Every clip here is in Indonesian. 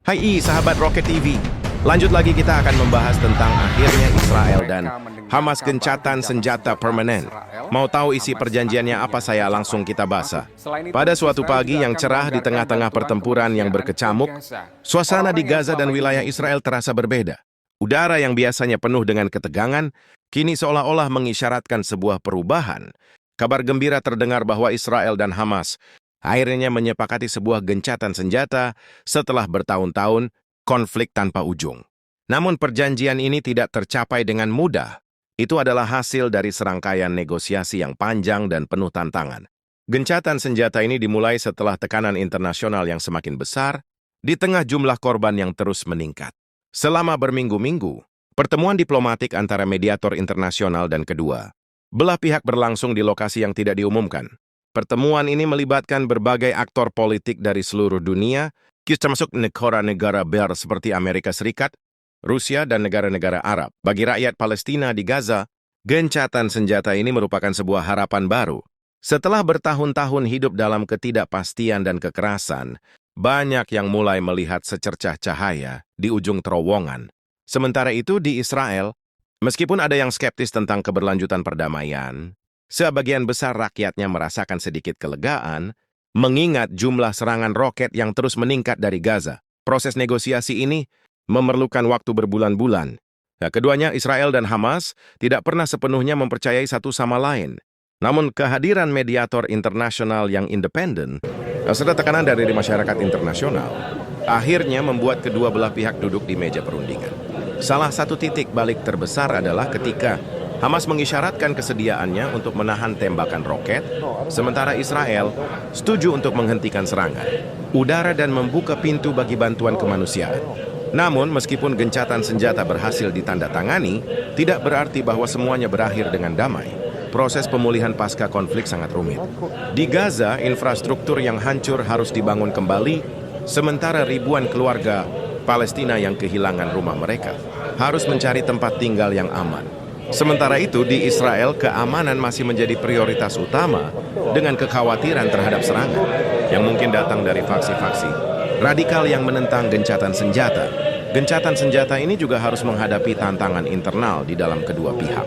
Hai sahabat Rocket TV. Lanjut lagi kita akan membahas tentang akhirnya Israel dan Hamas gencatan senjata permanen. Mau tahu isi perjanjiannya apa, saya langsung kita bahas. Pada suatu pagi yang cerah di tengah-tengah pertempuran yang berkecamuk, suasana di Gaza dan wilayah Israel terasa berbeda. Udara yang biasanya penuh dengan ketegangan, kini seolah-olah mengisyaratkan sebuah perubahan. Kabar gembira terdengar bahwa Israel dan Hamas akhirnya menyepakati sebuah gencatan senjata setelah bertahun-tahun konflik tanpa ujung. Namun perjanjian ini tidak tercapai dengan mudah. Itu adalah hasil dari serangkaian negosiasi yang panjang dan penuh tantangan. Gencatan senjata ini dimulai setelah tekanan internasional yang semakin besar, di tengah jumlah korban yang terus meningkat. Selama berminggu-minggu, pertemuan diplomatik antara mediator internasional dan kedua belah pihak berlangsung di lokasi yang tidak diumumkan. Pertemuan ini melibatkan berbagai aktor politik dari seluruh dunia, termasuk negara-negara besar seperti Amerika Serikat, Rusia, dan negara-negara Arab. Bagi rakyat Palestina di Gaza, gencatan senjata ini merupakan sebuah harapan baru. Setelah bertahun-tahun hidup dalam ketidakpastian dan kekerasan, banyak yang mulai melihat secercah cahaya di ujung terowongan. Sementara itu di Israel, meskipun ada yang skeptis tentang keberlanjutan perdamaian, sebagian besar rakyatnya merasakan sedikit kelegaan, mengingat jumlah serangan roket yang terus meningkat dari Gaza. Proses negosiasi ini memerlukan waktu berbulan-bulan. Keduanya, Israel dan Hamas, tidak pernah sepenuhnya mempercayai satu sama lain. Namun kehadiran mediator internasional yang independen, serta tekanan dari masyarakat internasional, akhirnya membuat kedua belah pihak duduk di meja perundingan. Salah satu titik balik terbesar adalah ketika Hamas mengisyaratkan kesediaannya untuk menahan tembakan roket, sementara Israel setuju untuk menghentikan serangan udara dan membuka pintu bagi bantuan kemanusiaan. Namun, meskipun gencatan senjata berhasil ditandatangani, tidak berarti bahwa semuanya berakhir dengan damai. Proses pemulihan pasca konflik sangat rumit. Di Gaza, infrastruktur yang hancur harus dibangun kembali, sementara ribuan keluarga Palestina yang kehilangan rumah mereka harus mencari tempat tinggal yang aman. Sementara itu, di Israel, keamanan masih menjadi prioritas utama dengan kekhawatiran terhadap serangan yang mungkin datang dari faksi-faksi radikal yang menentang gencatan senjata. Gencatan senjata ini juga harus menghadapi tantangan internal di dalam kedua pihak.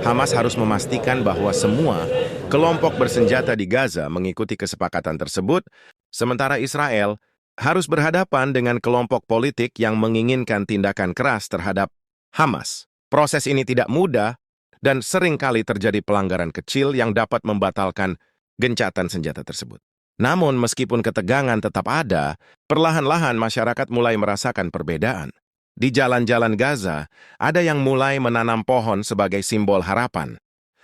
Hamas harus memastikan bahwa semua kelompok bersenjata di Gaza mengikuti kesepakatan tersebut, sementara Israel harus berhadapan dengan kelompok politik yang menginginkan tindakan keras terhadap Hamas. Proses ini tidak mudah dan seringkali terjadi pelanggaran kecil yang dapat membatalkan gencatan senjata tersebut. Namun meskipun ketegangan tetap ada, perlahan-lahan masyarakat mulai merasakan perbedaan. Di jalan-jalan Gaza, ada yang mulai menanam pohon sebagai simbol harapan.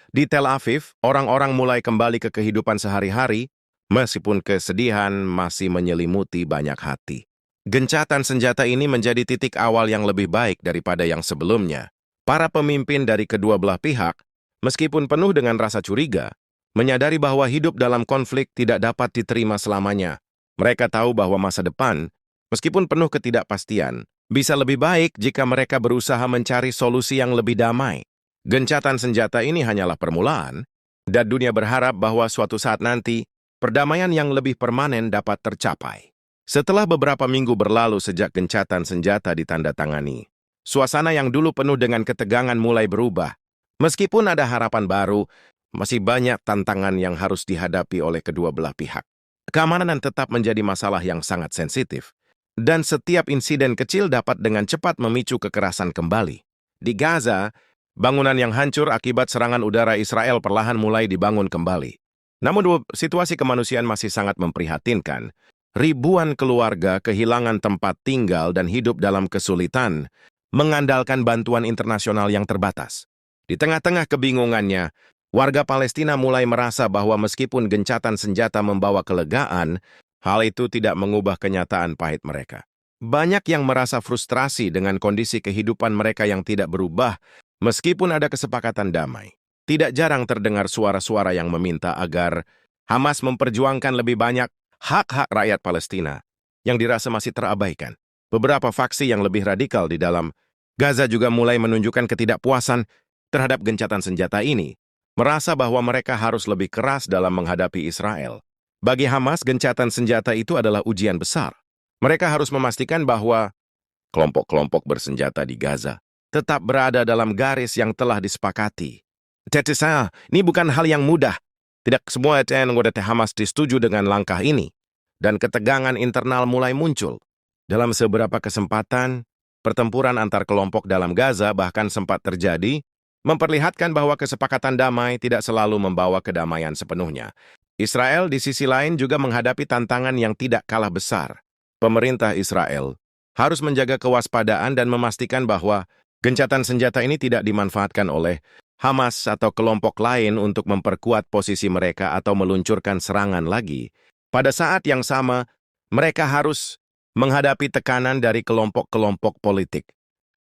Di Tel Aviv, orang-orang mulai kembali ke kehidupan sehari-hari, meskipun kesedihan masih menyelimuti banyak hati. Gencatan senjata ini menjadi titik awal yang lebih baik daripada yang sebelumnya. Para pemimpin dari kedua belah pihak, meskipun penuh dengan rasa curiga, menyadari bahwa hidup dalam konflik tidak dapat diterima selamanya. Mereka tahu bahwa masa depan, meskipun penuh ketidakpastian, bisa lebih baik jika mereka berusaha mencari solusi yang lebih damai. Gencatan senjata ini hanyalah permulaan, dan dunia berharap bahwa suatu saat nanti, perdamaian yang lebih permanen dapat tercapai. Setelah beberapa minggu berlalu sejak gencatan senjata ditandatangani, suasana yang dulu penuh dengan ketegangan mulai berubah. Meskipun ada harapan baru, masih banyak tantangan yang harus dihadapi oleh kedua belah pihak. Keamanan tetap menjadi masalah yang sangat sensitif, dan setiap insiden kecil dapat dengan cepat memicu kekerasan kembali. Di Gaza, bangunan yang hancur akibat serangan udara Israel perlahan mulai dibangun kembali. Namun situasi kemanusiaan masih sangat memprihatinkan. Ribuan keluarga kehilangan tempat tinggal dan hidup dalam kesulitan, mengandalkan bantuan internasional yang terbatas. Di tengah-tengah kebingungannya, warga Palestina mulai merasa bahwa meskipun gencatan senjata membawa kelegaan, hal itu tidak mengubah kenyataan pahit mereka. Banyak yang merasa frustrasi dengan kondisi kehidupan mereka yang tidak berubah, meskipun ada kesepakatan damai. Tidak jarang terdengar suara-suara yang meminta agar Hamas memperjuangkan lebih banyak hak-hak rakyat Palestina yang dirasa masih terabaikan. Beberapa faksi yang lebih radikal di dalam Gaza juga mulai menunjukkan ketidakpuasan terhadap gencatan senjata ini, merasa bahwa mereka harus lebih keras dalam menghadapi Israel. Bagi Hamas, gencatan senjata itu adalah ujian besar. Mereka harus memastikan bahwa kelompok-kelompok bersenjata di Gaza tetap berada dalam garis yang telah disepakati. Ini bukan hal yang mudah. Tidak semua anggota Hamas disetujui dengan langkah ini, dan ketegangan internal mulai muncul. Dalam beberapa kesempatan, pertempuran antar kelompok dalam Gaza bahkan sempat terjadi, memperlihatkan bahwa kesepakatan damai tidak selalu membawa kedamaian sepenuhnya. Israel di sisi lain juga menghadapi tantangan yang tidak kalah besar. Pemerintah Israel harus menjaga kewaspadaan dan memastikan bahwa gencatan senjata ini tidak dimanfaatkan oleh Hamas atau kelompok lain untuk memperkuat posisi mereka atau meluncurkan serangan lagi. Pada saat yang sama, mereka harus menghadapi tekanan dari kelompok-kelompok politik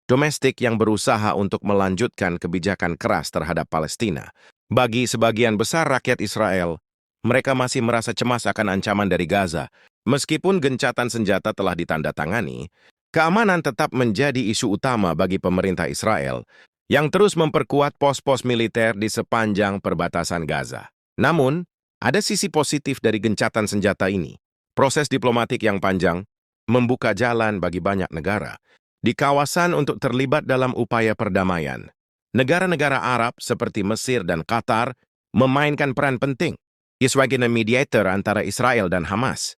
domestik yang berusaha untuk melanjutkan kebijakan keras terhadap Palestina. Bagi sebagian besar rakyat Israel, mereka masih merasa cemas akan ancaman dari Gaza. Meskipun gencatan senjata telah ditandatangani, keamanan tetap menjadi isu utama bagi pemerintah Israel yang terus memperkuat pos-pos militer di sepanjang perbatasan Gaza. Namun, ada sisi positif dari gencatan senjata ini. Proses diplomatik yang panjang membuka jalan bagi banyak negara di kawasan untuk terlibat dalam upaya perdamaian. Negara-negara Arab seperti Mesir dan Qatar memainkan peran penting sebagai mediator antara Israel dan Hamas.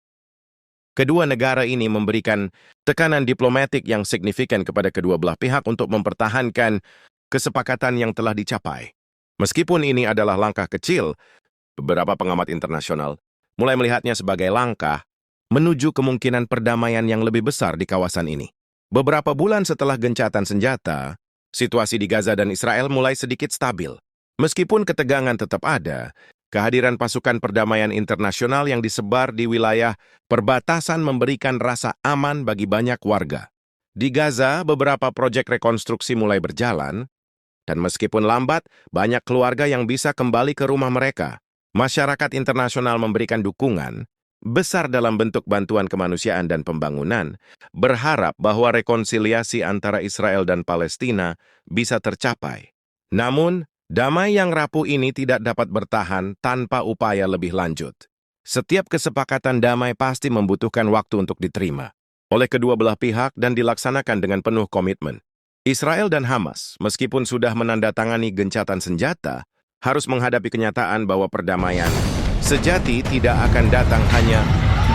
Kedua negara ini memberikan tekanan diplomatik yang signifikan kepada kedua belah pihak untuk mempertahankan kesepakatan yang telah dicapai. Meskipun ini adalah langkah kecil, beberapa pengamat internasional mulai melihatnya sebagai langkah menuju kemungkinan perdamaian yang lebih besar di kawasan ini. Beberapa bulan setelah gencatan senjata, situasi di Gaza dan Israel mulai sedikit stabil. Meskipun ketegangan tetap ada, kehadiran pasukan perdamaian internasional yang disebar di wilayah perbatasan memberikan rasa aman bagi banyak warga. Di Gaza, beberapa proyek rekonstruksi mulai berjalan, dan meskipun lambat, banyak keluarga yang bisa kembali ke rumah mereka. Masyarakat internasional memberikan dukungan besar dalam bentuk bantuan kemanusiaan dan pembangunan, berharap bahwa rekonsiliasi antara Israel dan Palestina bisa tercapai. Namun, damai yang rapuh ini tidak dapat bertahan tanpa upaya lebih lanjut. Setiap kesepakatan damai pasti membutuhkan waktu untuk diterima oleh kedua belah pihak dan dilaksanakan dengan penuh komitmen. Israel dan Hamas, meskipun sudah menandatangani gencatan senjata, harus menghadapi kenyataan bahwa perdamaian sejati tidak akan datang hanya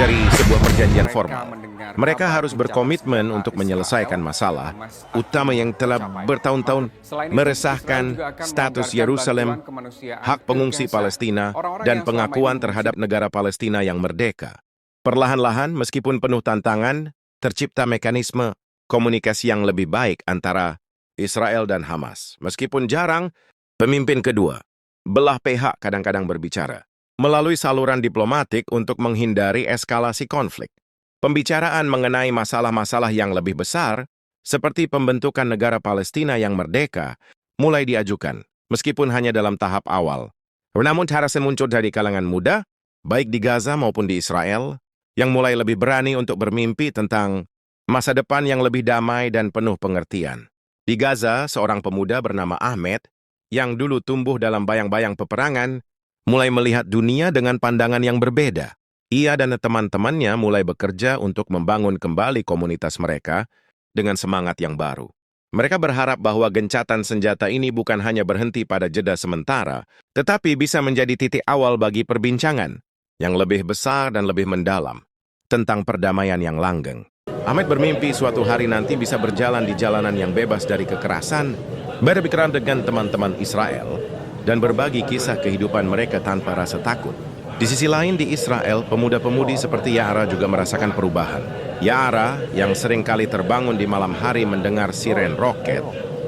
dari sebuah perjanjian formal. Mereka harus berkomitmen untuk menyelesaikan masalah utama yang telah bertahun-tahun meresahkan status Yerusalem, hak pengungsi Palestina, dan pengakuan terhadap negara Palestina yang merdeka. Perlahan-lahan, meskipun penuh tantangan, tercipta mekanisme komunikasi yang lebih baik antara Israel dan Hamas. Meskipun jarang, pemimpin kedua belah pihak kadang-kadang berbicara melalui saluran diplomatik untuk menghindari eskalasi konflik. Pembicaraan mengenai masalah-masalah yang lebih besar, seperti pembentukan negara Palestina yang merdeka, mulai diajukan, meskipun hanya dalam tahap awal. Namun harusnya muncul dari kalangan muda, baik di Gaza maupun di Israel, yang mulai lebih berani untuk bermimpi tentang masa depan yang lebih damai dan penuh pengertian. Di Gaza, seorang pemuda bernama Ahmed, yang dulu tumbuh dalam bayang-bayang peperangan, mulai melihat dunia dengan pandangan yang berbeda. Ia dan teman-temannya mulai bekerja untuk membangun kembali komunitas mereka dengan semangat yang baru. Mereka berharap bahwa gencatan senjata ini bukan hanya berhenti pada jeda sementara, tetapi bisa menjadi titik awal bagi perbincangan yang lebih besar dan lebih mendalam tentang perdamaian yang langgeng. Ahmed bermimpi suatu hari nanti bisa berjalan di jalanan yang bebas dari kekerasan, berbicara dengan teman-teman Israel, dan berbagi kisah kehidupan mereka tanpa rasa takut. Di sisi lain di Israel, pemuda-pemudi seperti Yara juga merasakan perubahan. Yara, yang sering kali terbangun di malam hari mendengar siren roket,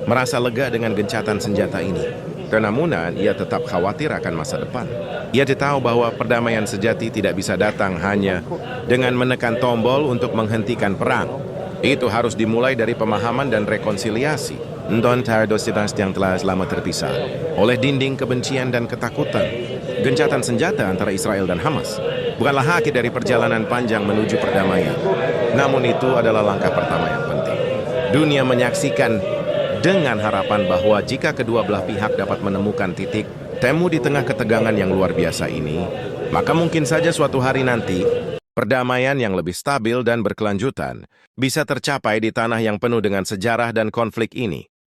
merasa lega dengan gencatan senjata ini. Namun, ia tetap khawatir akan masa depan. Ia tahu bahwa perdamaian sejati tidak bisa datang hanya dengan menekan tombol untuk menghentikan perang. Itu harus dimulai dari pemahaman dan rekonsiliasi. Dositas yang telah lama terpisah oleh dinding kebencian dan ketakutan. Gencatan senjata antara Israel dan Hamas bukanlah akhir dari perjalanan panjang menuju perdamaian. Namun itu adalah langkah pertama yang penting. Dunia menyaksikan dengan harapan bahwa jika kedua belah pihak dapat menemukan titik temu di tengah ketegangan yang luar biasa ini, maka mungkin saja suatu hari nanti Perdamaian yang lebih stabil dan berkelanjutan bisa tercapai di tanah yang penuh dengan sejarah dan konflik ini.